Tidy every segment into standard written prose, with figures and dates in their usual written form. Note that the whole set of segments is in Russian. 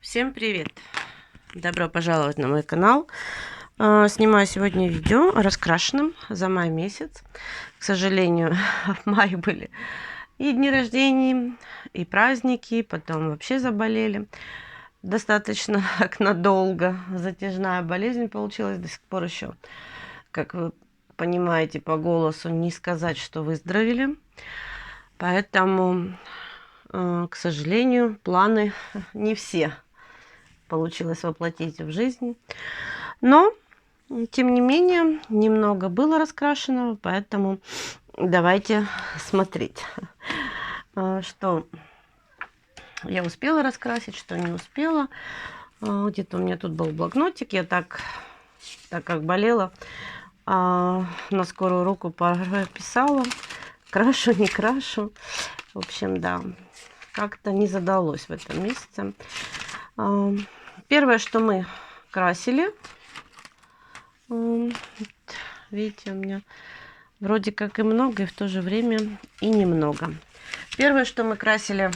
Всем привет! Добро пожаловать на мой канал. Снимаю сегодня видео о раскрашенном за май месяц. К сожалению, в мае были и дни рождения, и праздники, потом вообще заболели. Достаточно так надолго. Затяжная болезнь получилась, до сих пор еще, как вы понимаете по голосу, не сказать, что выздоровели. Поэтому, к сожалению, планы не все получилось воплотить в жизнь. Но, тем не менее, немного было раскрашенного, поэтому давайте смотреть, что я успела раскрасить, что не успела. Где-то у меня тут был блокнотик, я так как болела, на скорую руку прописала, крашу, не крашу. В общем, да, как-то не задалось в этом месяце. Первое, что мы красили, видите, у меня вроде как и много, и в то же время и немного. Первое, что мы красили,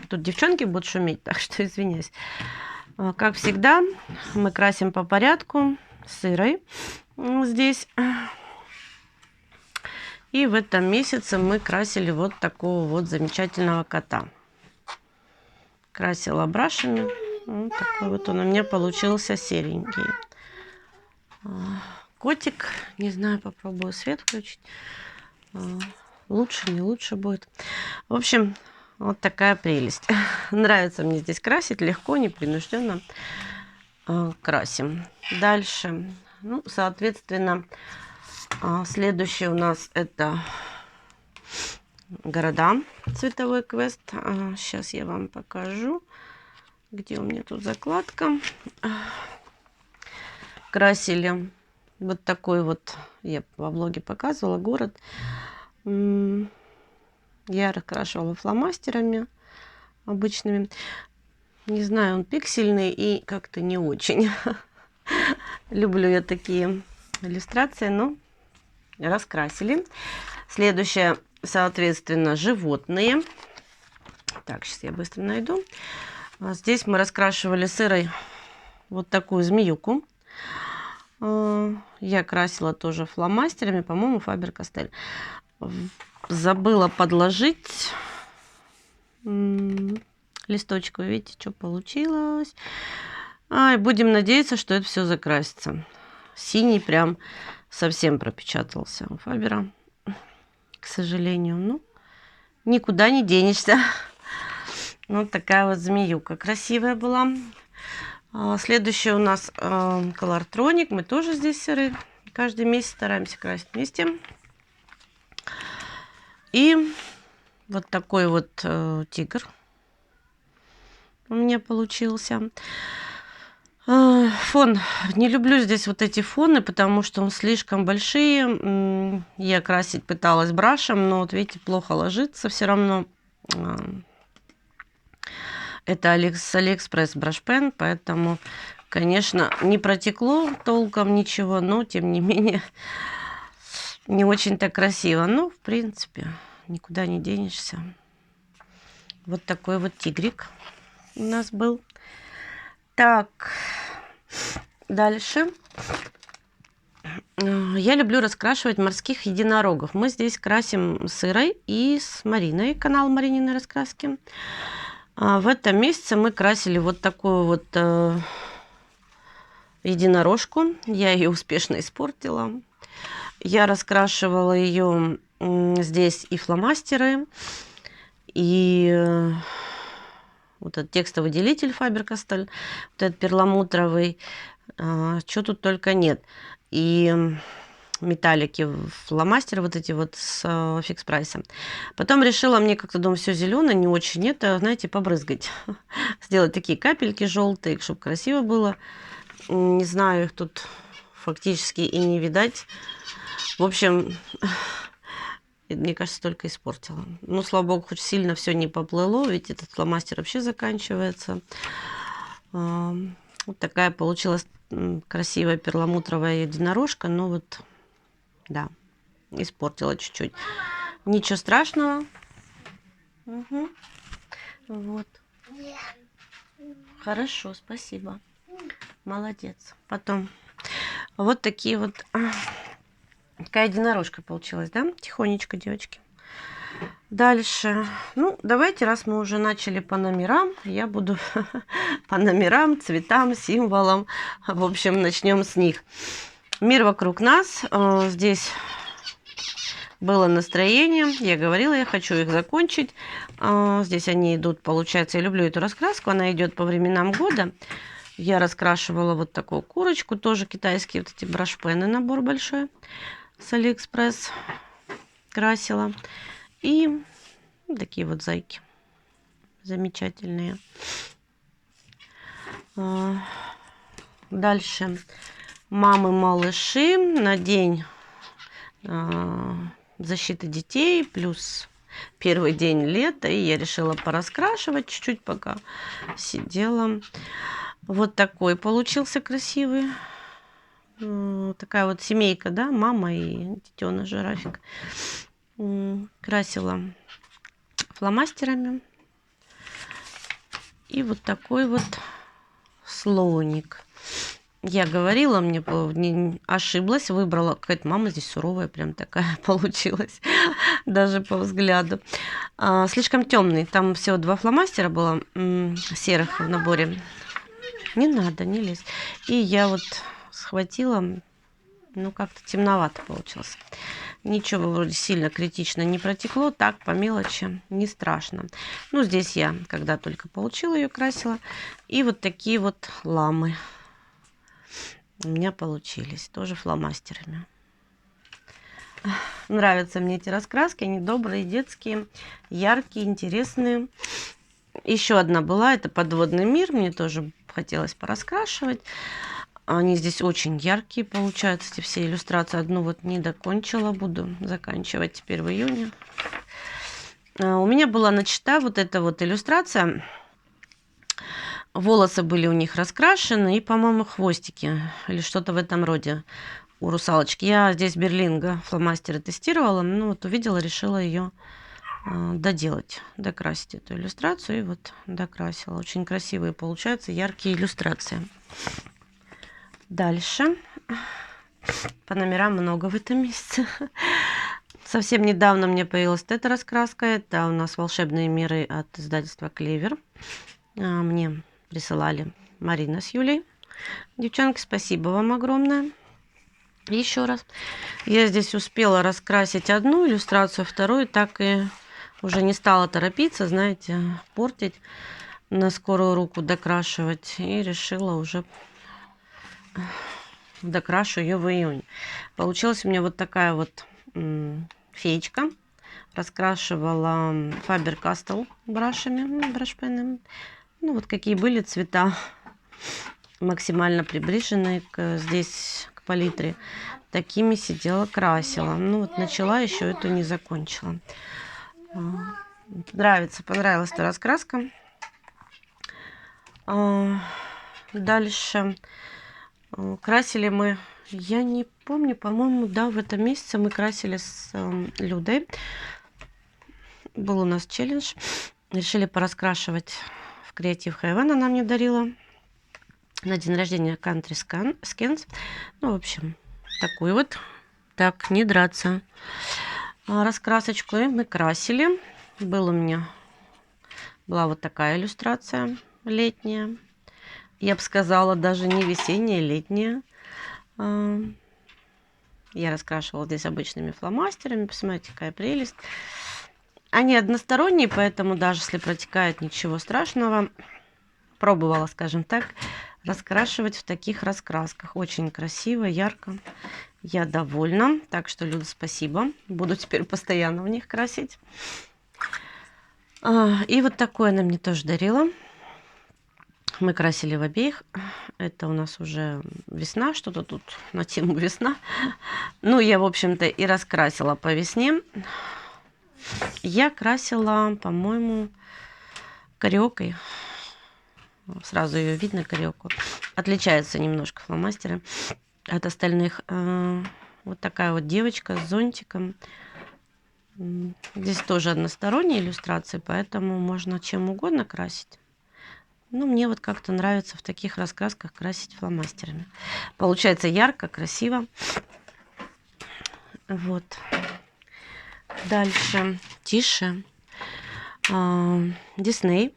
тут девчонки будут шуметь, так что извиняюсь. Как всегда, мы красим по порядку сырой здесь. И в этом месяце мы красили вот такого вот замечательного кота. Красила брашами. Вот такой вот он у меня получился серенький. Котик, не знаю, попробую свет включить. Лучше, не лучше будет. В общем, вот такая прелесть. Нравится мне здесь красить, легко, непринужденно красим. Дальше, ну, соответственно, следующий у нас это города, цветовой квест. Сейчас я вам покажу, где у меня тут закладка. Красили вот такой вот, я во влоге показывала, город. Я раскрашивала фломастерами обычными. Не знаю, он пиксельный и как-то не очень. Люблю я такие иллюстрации, но раскрасили. Следующее, соответственно, животные. Так, сейчас я быстро найду. Здесь мы раскрашивали сырой вот такую змеюку. Я красила тоже фломастерами, по-моему, Фабер-Кастель. Забыла подложить листочку. Видите, что получилось. Будем надеяться, что это все закрасится. Синий прям совсем пропечатался у Фабера, к сожалению. Ну, никуда не денешься. Вот такая вот змеюка красивая была. Следующий у нас Colortronic. Мы тоже здесь серый. Каждый месяц стараемся красить вместе. И вот такой вот тигр у меня получился. Фон. Не люблю здесь вот эти фоны, потому что он слишком большие. Я красить пыталась брашем, но вот видите, плохо ложится все равно. Это с Алиэкспресс брашпен, поэтому, конечно, не протекло толком ничего, но, тем не менее, не очень-то красиво. Ну, в принципе, никуда не денешься. Вот такой вот тигрик у нас был. Так, дальше. Я люблю раскрашивать морских единорогов. Мы здесь красим сырой и с Мариной, канал Маринины раскраски. В этом месяце мы красили вот такую вот единорожку. Я ее успешно испортила. Я раскрашивала ее здесь и фломастеры, и вот этот текстовый делитель Фабер-Кастель, вот этот перламутровый, что тут только нет. И металлики, фломастеры вот эти вот с фикс прайса. Потом решила, мне как-то, думаю, все зеленое, не очень это, знаете, побрызгать. Сделать такие капельки желтые, чтобы красиво было. Не знаю, их тут фактически и не видать. В общем, мне кажется, только испортила. Ну, слава богу, хоть сильно все не поплыло, ведь этот фломастер вообще заканчивается. Вот такая получилась красивая перламутровая единорожка. Но вот, да, испортила чуть-чуть. Ничего страшного. Угу. Вот. Хорошо, спасибо. Молодец. Потом вот такие вот. Такая единорожка получилась, да? Тихонечко, девочки. Дальше. Ну, давайте, раз мы уже начали по номерам, я буду по номерам, цветам, символам. В общем, начнем с них. Мир вокруг нас. Здесь было настроение. Я говорила, я хочу их закончить. Здесь они идут, получается, я люблю эту раскраску. Она идет по временам года. Я раскрашивала вот такую курочку. Тоже китайские вот эти брашпены. Набор большой. С Алиэкспресс. Красила. И такие вот зайки. Замечательные. Дальше. Мамы-малыши на день защиты детей, плюс первый день лета, и я решила пораскрашивать чуть-чуть, пока сидела. Вот такой получился красивый. Такая вот семейка, да, мама и детеныш жирафик. Красила фломастерами. И вот такой вот слоник. Я говорила, мне не ошиблась, выбрала. Какая-то мама здесь суровая, прям такая получилась, даже по взгляду. Слишком темный. Там всего 2 фломастера было серых в наборе. Не надо, не лезь. И я вот схватила, ну как-то темновато получилось. Ничего вроде сильно критично не протекло, так по мелочи, не страшно. Ну здесь я, когда только получила ее, красила. И вот такие вот ламы у меня получились, тоже фломастерами. Нравятся мне эти раскраски, они добрые, детские, яркие, интересные. Еще одна была, это подводный мир, мне тоже хотелось пораскрашивать. Они здесь очень яркие получаются, эти все иллюстрации. Одну вот не докончила, буду заканчивать теперь в июне. У меня была начата вот эта вот иллюстрация. Волосы были у них раскрашены и, по-моему, хвостики или что-то в этом роде у русалочки. Я здесь Берлинга фломастеры тестировала, ну вот увидела, решила ее доделать, докрасить эту иллюстрацию. И вот докрасила. Очень красивые получаются, яркие иллюстрации. Дальше. По номерам много в этом месяце. Совсем недавно мне появилась эта раскраска. Это у нас волшебные миры от издательства Клевер. Мне присылали Марина с Юлей. Девчонки, спасибо вам огромное. Еще раз. Я здесь успела раскрасить одну иллюстрацию, вторую, так и уже не стала торопиться, знаете, портить, на скорую руку докрашивать. И решила уже докрашу ее в июне. Получилась у меня вот такая вот феечка. Раскрашивала Faber-Castell брашами, брашпенами. Ну, вот какие были цвета, максимально приближенные здесь к палитре. Такими сидела, красила. Ну, вот начала, еще эту не закончила. Понравилась эта раскраска. Дальше красили мы, я не помню, по-моему, да, в этом месяце мы красили с Людой. Был у нас челлендж. Решили пораскрашивать в Creative Haven. Она мне дарила на день рождения Country Skins. Ну, в общем, такую вот. Так, не драться. Раскрасочку. И мы красили. Была вот такая иллюстрация летняя. Я бы сказала, даже не весенняя, летняя. Я раскрашивала здесь обычными фломастерами. Посмотрите, какая прелесть. Они односторонние, поэтому даже если протекает, ничего страшного. Пробовала, скажем так, раскрашивать в таких раскрасках. Очень красиво, ярко. Я довольна. Так что, Люда, спасибо. Буду теперь постоянно в них красить. И вот такое она мне тоже дарила. Мы красили в обеих. Это у нас уже весна. Что-то тут на тему весна. Ну, я, в общем-то, и раскрасила по весне. Я красила, по-моему, кариокой. Сразу ее видно, кариоку. Отличаются немножко фломастеры от остальных. Вот такая вот девочка с зонтиком. Здесь тоже односторонние иллюстрации, поэтому можно чем угодно красить. Ну, мне вот как-то нравится в таких раскрасках красить фломастерами. Получается ярко, красиво. Вот. Дальше. Тише. Дисней.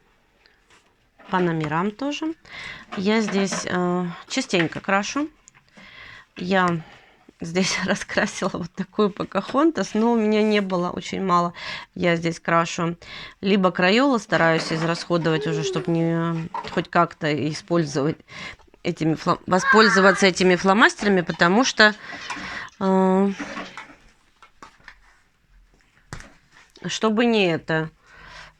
По номерам тоже. Я здесь частенько крашу. Я здесь раскрасила вот такую Покахонтас, но у меня не было, очень мало. Я здесь крашу либо Крайола, стараюсь израсходовать уже, чтобы не хоть как-то использовать воспользоваться этими фломастерами, потому что чтобы не это,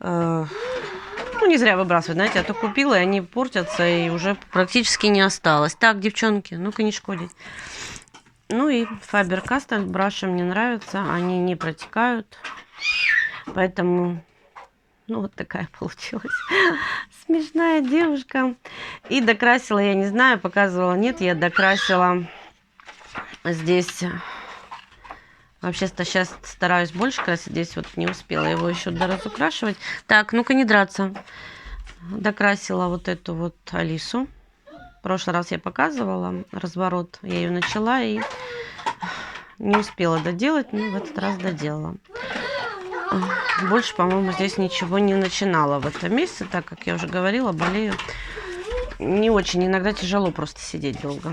ну, не зря выбрасывать, знаете, а то купила, и они портятся, и уже практически не осталось. Так, девчонки, ну-ка не шкодить. Ну и Faber-Castell браши мне нравятся, они не протекают, поэтому, ну, вот такая получилась смешная девушка. И докрасила, я не знаю, показывала, нет, я докрасила здесь, вообще-то сейчас стараюсь больше красить, здесь вот не успела его еще доразукрашивать. Так, ну-ка не драться. Докрасила вот эту вот Алису. В прошлый раз я показывала разворот, я ее начала и не успела доделать, но в этот раз доделала. Больше, по-моему, здесь ничего не начинала в этом месяце, так как я уже говорила, болею. Не очень, иногда тяжело просто сидеть долго.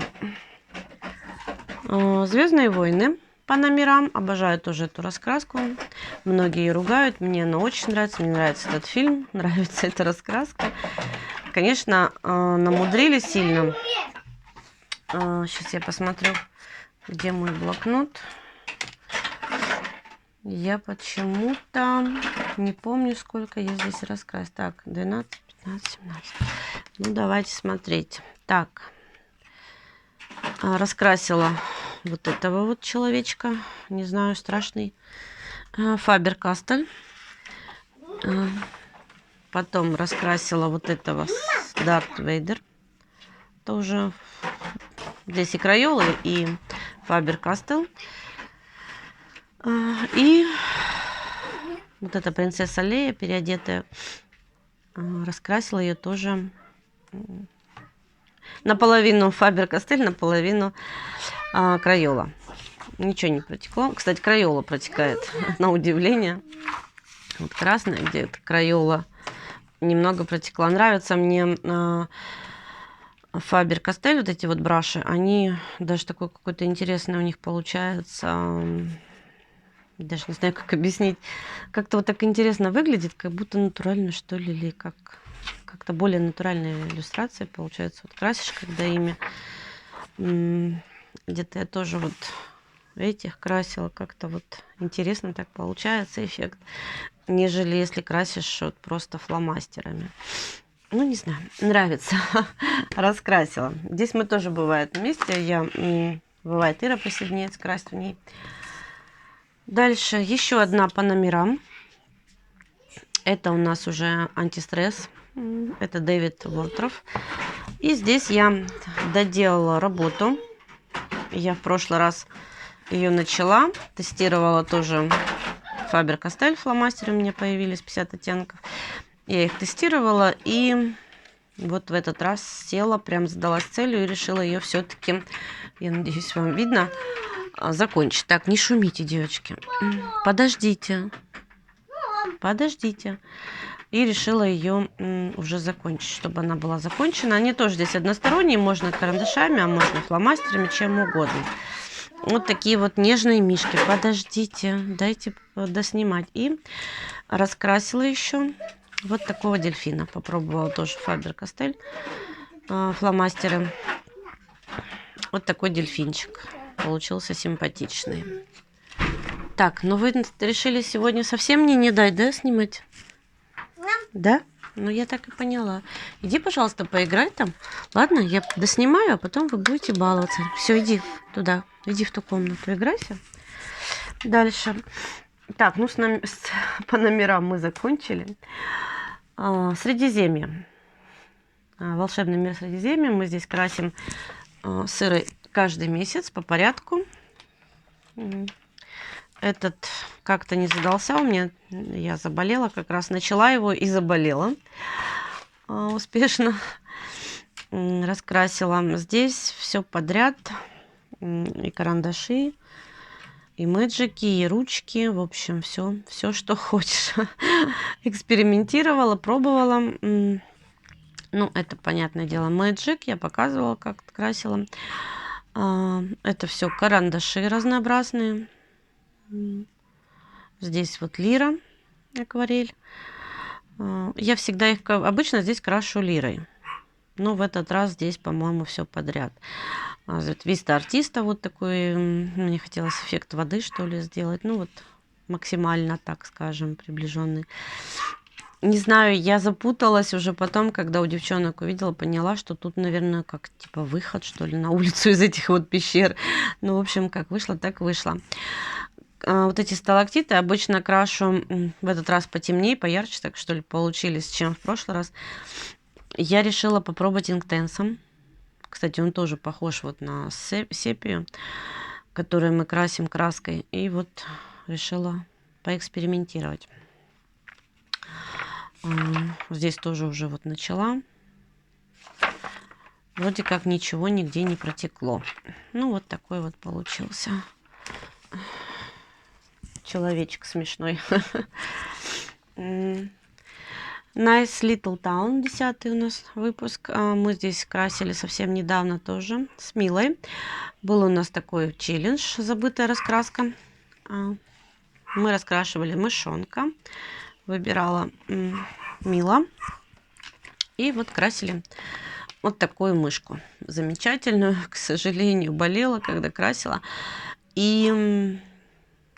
Звездные войны по номерам. Обожаю тоже эту раскраску. Многие ругают, мне она очень нравится. Мне нравится этот фильм, нравится эта раскраска. Конечно, намудрили сильно. Сейчас я посмотрю, где мой блокнот. Я почему-то не помню, сколько я здесь раскрасила. Так, 12, 15, 17. Ну, давайте смотреть. Так, раскрасила вот этого вот человечка. Не знаю, страшный. Faber-Castell. Потом раскрасила вот этого Дарт Вейдер. Тоже здесь и Крайола, и Faber-Castell. И вот эта принцесса Лея, переодетая, раскрасила ее тоже наполовину Faber-Castell, наполовину Крайола. Ничего не протекло. Кстати, Крайола протекает на удивление. Вот красная, где-то Крайола немного протекла. Нравится мне Faber-Castell, вот эти вот браши. Они даже такой какой-то интересный у них получается. Даже не знаю, как объяснить. Как-то вот так интересно выглядит, как будто натурально, что ли, или как-то более натуральная иллюстрация получается. Вот красишь, когда ими. Где-то я тоже вот этих красила, как-то вот интересно так получается эффект, нежели если красишь вот просто фломастерами. Ну, не знаю, нравится. Раскрасила. Здесь мы тоже бывает вместе. Бывает, Ира присоединяется, красит в ней. Дальше еще одна по номерам. Это у нас уже антистресс. Это Дэвид Уортров. И здесь я доделала работу. Я в прошлый раз ее начала. Тестировала тоже Faber-Castell фломастеры. У меня появились 50 оттенков. Я их тестировала. И вот в этот раз села, прям задалась целью и решила ее все-таки, я надеюсь, вам видно, закончить. Так, не шумите, девочки. Подождите. Подождите. И решила ее уже закончить, чтобы она была закончена. Они тоже здесь односторонние. Можно карандашами, а можно фломастерами, чем угодно. Вот такие вот нежные мишки. Подождите. Дайте доснимать. И раскрасила еще вот такого дельфина. Попробовала тоже Faber-Castell фломастеры. Вот такой дельфинчик. Получился симпатичный. Так, ну вы решили сегодня совсем мне не дать, да, снимать? Да? Ну, я так и поняла. Иди, пожалуйста, поиграй там. Ладно, я доснимаю, а потом вы будете баловаться. Все, иди туда. Иди в ту комнату, играйся. Дальше. Так, ну, по номерам мы закончили. Средиземье. Волшебный мир Средиземья. Мы здесь красим сыры каждый месяц по порядку. Этот как-то не задался у меня. Я заболела, как раз начала его и заболела. успешно. Раскрасила здесь все подряд. И карандаши, и мэджики, и ручки. В общем, все, что хочешь. Экспериментировала, пробовала. Ну, это, понятное дело, мэджик. Я показывала, как красила. Это все карандаши разнообразные. Здесь вот лира, акварель. Я всегда их обычно здесь крашу лирой. Но в этот раз здесь, по-моему, все подряд. Виста артиста вот такой. Мне хотелось эффект воды, что ли, сделать. Ну, вот максимально, так скажем, приближенный. Не знаю, я запуталась уже потом, когда у девчонок увидела, поняла, что тут, наверное, как типа выход, что ли, на улицу из этих вот пещер. Ну, в общем, как вышло, так вышло. Вот эти сталактиты обычно крашу в этот раз потемнее, поярче, так что ли, получились, чем в прошлый раз. Я решила попробовать инктенсом. Кстати, он тоже похож вот на сепию, которую мы красим краской. И вот решила поэкспериментировать. Здесь тоже уже вот начала. Вроде как ничего нигде не протекло. Ну, вот такой вот получился человечек смешной. Nice Little Town, 10-й у нас выпуск. Мы здесь красили совсем недавно тоже с Милой. Был у нас такой челлендж, забытая раскраска. Мы раскрашивали мышонка. Выбирала Мила. И вот красили вот такую мышку. Замечательную. К сожалению, болела, когда красила. И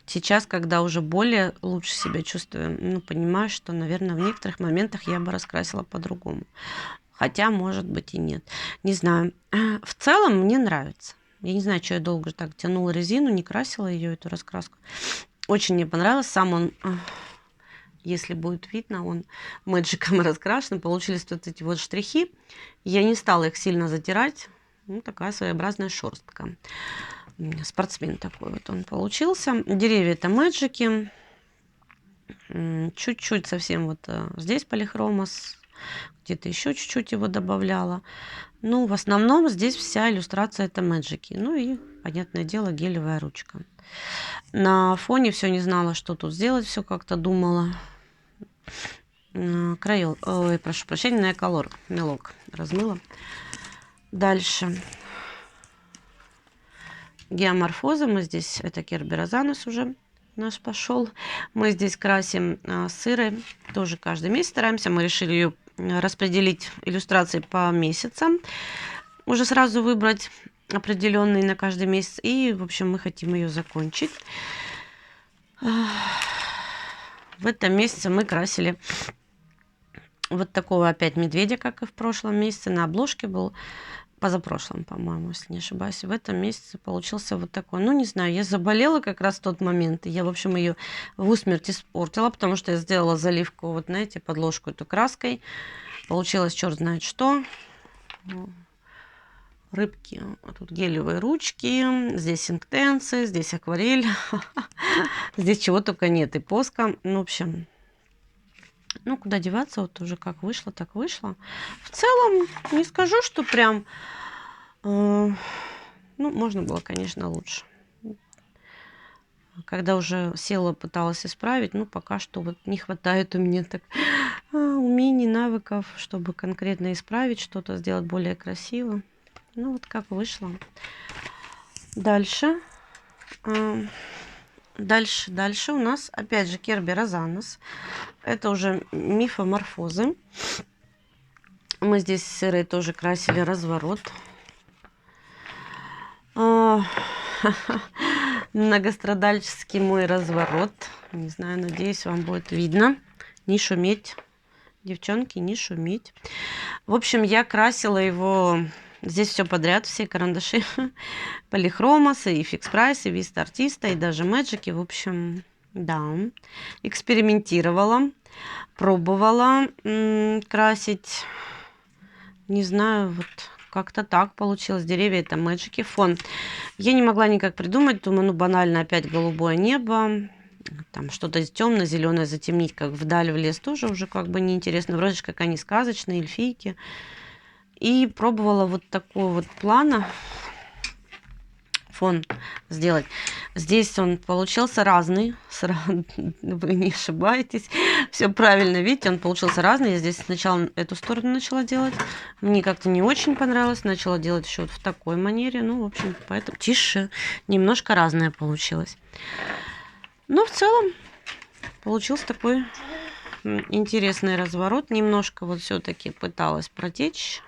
сейчас, когда уже более лучше себя чувствую, ну, понимаю, что, наверное, в некоторых моментах я бы раскрасила по-другому. Хотя, может быть, и нет. Не знаю. В целом мне нравится. Я не знаю, что я долго так тянула резину, не красила ее, эту раскраску. Очень мне понравилось. Сам он, если будет видно, он мэджиком раскрашен. Получились вот эти вот штрихи. Я не стала их сильно затирать. Ну, такая своеобразная шерстка. Спортсмен такой вот он получился. Деревья это мэджики. Чуть-чуть совсем вот здесь полихромос. Где-то еще чуть-чуть его добавляла. Ну, в основном здесь вся иллюстрация это мэджики. Ну и, понятное дело, гелевая ручка. На фоне все не знала, что тут сделать. Все как-то думала. Краил, ой, прошу прощения, на эколор мелок размыла. Дальше. Геоморфоза. Мы здесь, это керберазанус уже наш пошел. Мы здесь красим сырой. Тоже каждый месяц стараемся. Мы решили ее распределить иллюстрации по месяцам. Уже сразу выбрать определенные на каждый месяц. И, в общем, мы хотим ее закончить. В этом месяце мы красили вот такого опять медведя, как и в прошлом месяце. На обложке был позапрошлом, по-моему, если не ошибаюсь. В этом месяце получился вот такой. Ну, не знаю, я заболела как раз в тот момент. И я, в общем, ее в усмерть испортила, потому что я сделала заливку, вот, знаете, подложку эту краской. Получилось черт знает что. Рыбки. Тут гелевые ручки. Здесь инктенсы, здесь акварель. Здесь чего только нет. И поска. Ну, в общем... Ну, куда деваться, вот уже как вышло, так вышло. В целом, не скажу, что прям... ну, можно было, конечно, лучше. Когда уже села, пыталась исправить, ну, пока что вот не хватает у меня так умений, навыков, чтобы конкретно исправить что-то, сделать более красиво. Ну, вот как вышло. Дальше... Дальше у нас, опять же, керберазанус. Это уже мифоморфозы. Мы здесь сырой тоже красили разворот. Многострадальческий мой разворот. Не знаю, надеюсь, вам будет видно. Не шуметь, девчонки, не шуметь. В общем, я красила его... Здесь все подряд, все карандаши, полихромосы, и фикс прайс, и виста артиста, и даже мэджики. В общем, да, экспериментировала, пробовала красить. Не знаю, вот как-то так получилось. Деревья это мэджики, фон. Я не могла никак придумать, думаю, ну банально опять голубое небо. там что-то темно-зеленое затемнить, как вдаль в лес, тоже уже как бы неинтересно. Вроде как они сказочные, эльфийки. И пробовала вот такого вот плана фон сделать. Здесь он получился разный. Вы не ошибаетесь. Все правильно, видите, он получился разный. Я здесь сначала эту сторону начала делать. Мне как-то не очень понравилось. Начала делать еще вот в такой манере. Ну, в общем, поэтому тише. Немножко разное получилось. Но в целом получился такой интересный разворот. Немножко вот все-таки пыталась протечь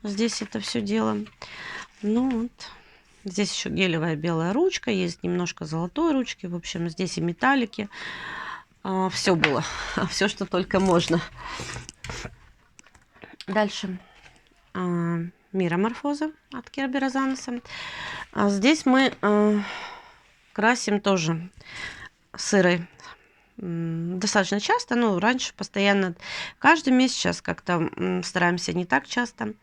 здесь это все дело. Ну вот. Здесь еще гелевая белая ручка, есть немножко золотой ручки. В общем, здесь и металлики. Все было. Все, что только можно. Дальше. Мироморфоза от Кербера Заноса. Здесь мы красим тоже сырой достаточно часто. Ну, раньше постоянно, каждый месяц, сейчас как-то стараемся не так часто.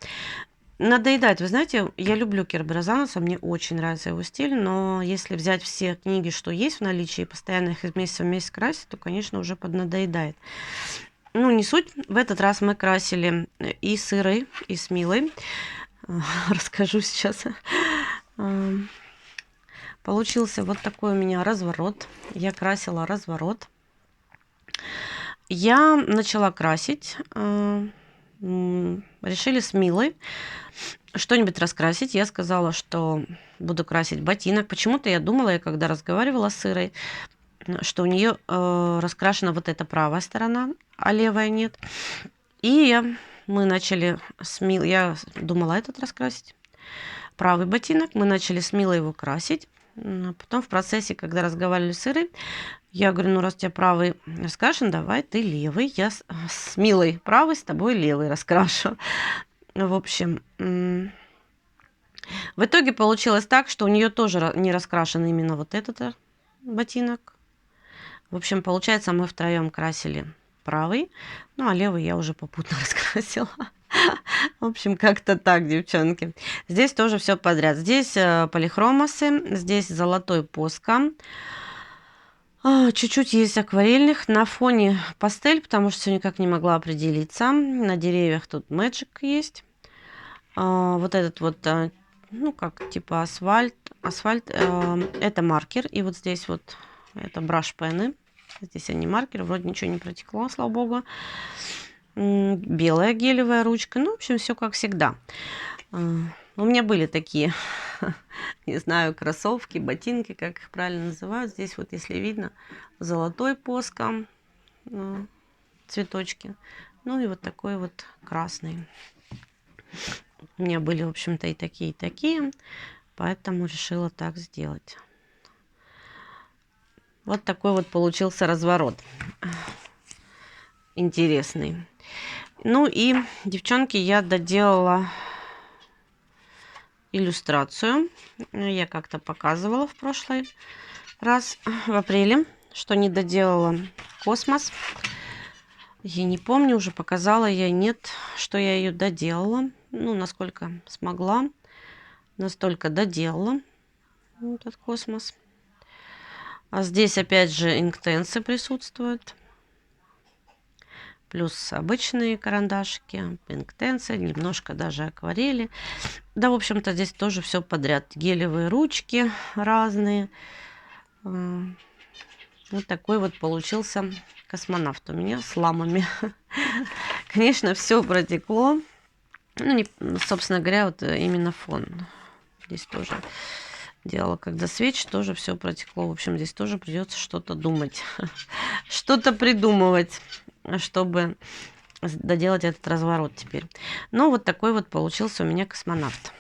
Надоедает. Вы знаете, я люблю Кербера Заноса, мне очень нравится его стиль, но если взять все книги, что есть в наличии, и постоянно их из месяца в месяц красить, то, конечно, уже поднадоедает. Ну, не суть. В этот раз мы красили и сырой, и с Милой. Расскажу сейчас. Получился вот такой у меня разворот. Я красила разворот. Я начала красить. Решили с Милой что-нибудь раскрасить. Я сказала, что буду красить ботинок. Почему-то я думала, я когда разговаривала с Ирой, что у нее раскрашена вот эта правая сторона, а левая нет. И мы начали с Милой, я думала этот раскрасить, правый ботинок. Мы начали с Милой его красить. Потом в процессе, когда разговаривали с Ирой, я говорю, ну раз у тебя правый раскрашен, давай ты левый. Я с Милой правый, с тобой левый раскрашу. В общем, в итоге получилось так, что у нее тоже не раскрашен именно вот этот ботинок. В общем, получается, мы втроем красили правый, ну а левый я уже попутно раскрасила. В общем, как-то так, девчонки. Здесь тоже все подряд. Здесь полихромосы, здесь золотой Поско. Чуть-чуть есть акварельных. На фоне пастель, потому что все никак не могла определиться. На деревьях тут Magic есть. Вот этот вот, ну, как типа асфальт. Это маркер. И вот здесь вот это браш-пены. Здесь они маркеры. Вроде ничего не протекло, слава богу. Белая гелевая ручка. Ну, в общем, все как всегда. У меня были такие, не знаю, кроссовки, ботинки, как их правильно называют. Здесь вот, если видно, золотой Поско, цветочки. Ну и вот такой вот красный. У меня были, в общем-то, и такие, поэтому решила так сделать. Вот такой вот получился разворот. Интересный. Ну и, девчонки, я доделала иллюстрацию. Я как-то показывала в прошлый раз, в апреле, что не доделала космос. Я не помню, уже показала я, нет, что я ее доделала. Ну, насколько смогла, настолько доделала этот космос. А здесь опять же инктенсы присутствуют. Плюс обычные карандашики, инктенсы, немножко даже акварели. Да, в общем-то, здесь тоже все подряд. Гелевые ручки разные. Вот такой вот получился космонавт у меня с ламами. Конечно, все протекло. Ну, не, собственно говоря, вот именно фон. Здесь тоже делала, когда свеч, тоже все протекло. В общем, здесь тоже придется что-то думать. Что-то придумывать, чтобы доделать этот разворот теперь. Ну, вот такой вот получился у меня космонавт.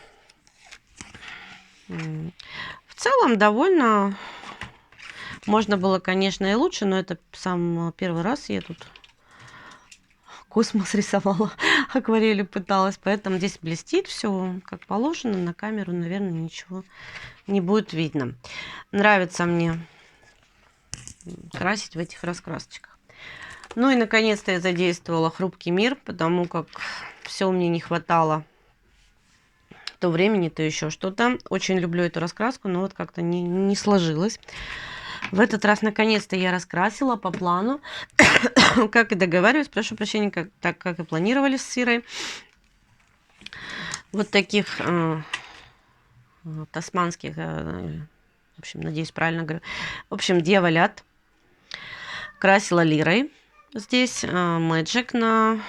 В целом, довольно... Можно было, конечно, и лучше, но это сам первый раз я тут космос рисовала, акварелью пыталась. Поэтому здесь блестит все как положено. На камеру, наверное, ничего не будет видно. Нравится мне красить в этих раскрасочках. Ну и, наконец-то, я задействовала хрупкий мир, потому как все мне не хватало то времени, то еще что-то. Очень люблю эту раскраску, но вот как-то не сложилось. В этот раз, наконец-то, я раскрасила по плану, как и договаривались, прошу прощения, так как и планировали с Сирой. Вот таких тасманских, в общем, надеюсь, правильно говорю. В общем, дьяволят. Красила лирой. Здесь Magic на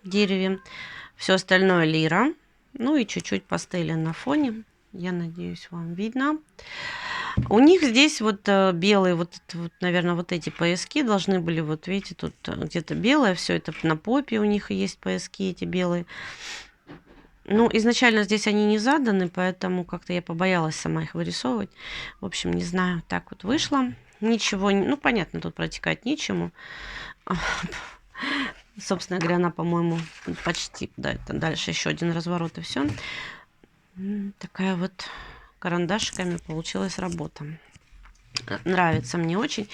дереве. Все остальное лира. Ну и чуть-чуть пастели на фоне. Я надеюсь, вам видно. У них здесь вот белые, вот, наверное, вот эти пояски должны были, вот видите, тут где-то белое, все это на попе у них есть пояски эти белые. Ну, изначально здесь они не заданы, поэтому как-то я побоялась сама их вырисовывать. В общем, не знаю, так вот вышло. Ничего, ну, понятно, тут протекать нечему. Собственно говоря, она, по-моему, почти, да, это дальше еще один разворот и все. Такая вот карандашиками получилась работа. Нравится мне очень.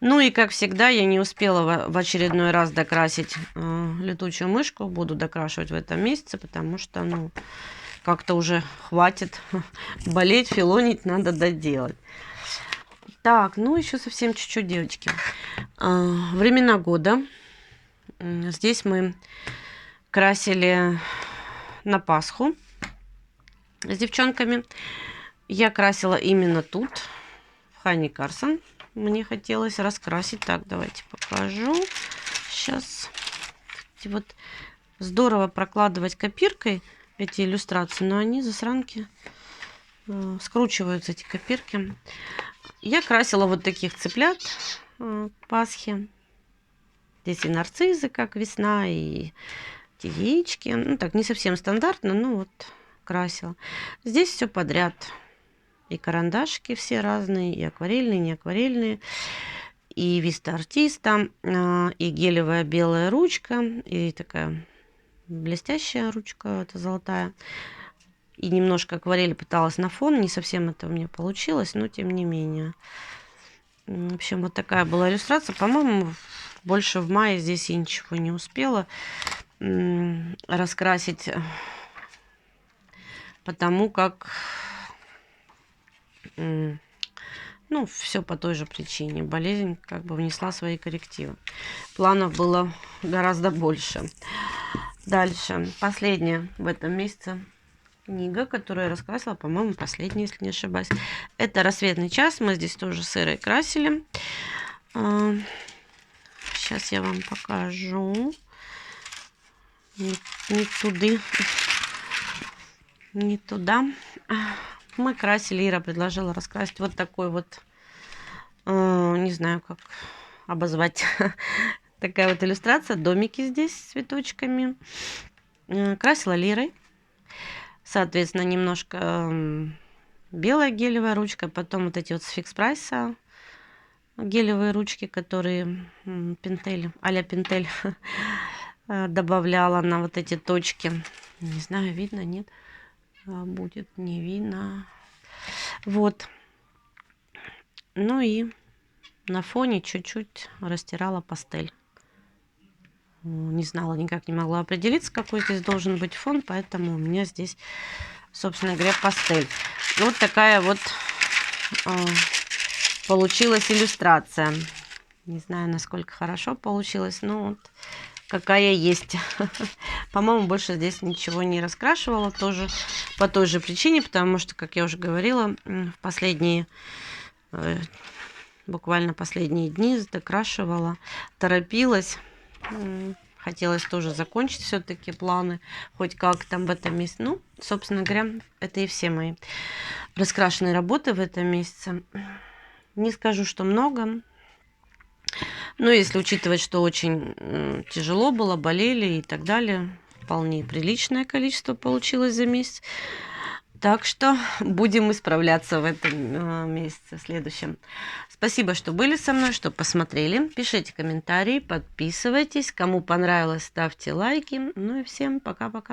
Ну и, как всегда, я не успела в очередной раз докрасить летучую мышку. Буду докрашивать в этом месяце, потому что, ну, как-то уже хватит болеть, филонить, надо доделать. Так, ну еще совсем чуть-чуть, девочки. Времена года. Здесь мы красили на Пасху с девчонками. Я красила именно тут, в Хани Карсон. Мне хотелось раскрасить. Так, давайте покажу. Сейчас. Вот здорово прокладывать копиркой эти иллюстрации, но они, засранки, скручиваются, эти копирки. Я красила вот таких цыплят к Пасхе. Здесь и нарцизы, как весна, и яички. Ну, так, не совсем стандартно, но вот красила. Здесь все подряд. И карандашики все разные, и акварельные, и не акварельные, и Виста Артиста, и гелевая белая ручка, и такая блестящая ручка, это золотая. И немножко акварели пыталась на фон, не совсем это у меня получилось, но тем не менее. В общем, вот такая была иллюстрация. По-моему, больше в мае здесь я ничего не успела раскрасить, потому как, ну, все по той же причине. Болезнь как бы внесла свои коррективы. Планов было гораздо больше. Дальше. Последняя в этом месяце книга, которую я раскрасила, по-моему, последняя, если не ошибаюсь. Это «Рассветный час». Мы здесь тоже сырой красили. Сейчас я вам покажу. Не туда. Мы красили, Ира предложила раскрасить вот такой вот, не знаю, как обозвать, такая вот иллюстрация. Домики здесь с цветочками. Красила лирой. Соответственно, немножко белая гелевая ручка. Потом вот эти вот с фикс прайса гелевые ручки, которые Пинтель, а-ля Пинтель добавляла на вот эти точки. Не знаю, видно, нет? Будет не видно. Вот. Ну и на фоне чуть-чуть растирала пастель. Не знала, никак не могла определиться, какой здесь должен быть фон, поэтому у меня здесь, собственно говоря, пастель. Вот такая вот получилась иллюстрация. Не знаю, насколько хорошо получилось, но вот какая есть. По-моему, больше здесь ничего не раскрашивала, тоже по той же причине, потому что, как я уже говорила, в последние, буквально последние дни докрашивала, торопилась. Хотелось тоже закончить все-таки планы, хоть как там в этом месяце. Ну, собственно говоря, это и все мои раскрашенные работы в этом месяце. Не скажу, что много. Но если учитывать, что очень тяжело было, болели и так далее, вполне приличное количество получилось за месяц. Так что будем исправляться в этом месяце, в следующем. Спасибо, что были со мной, что посмотрели. Пишите комментарии, подписывайтесь. Кому понравилось, ставьте лайки. Ну и всем пока-пока.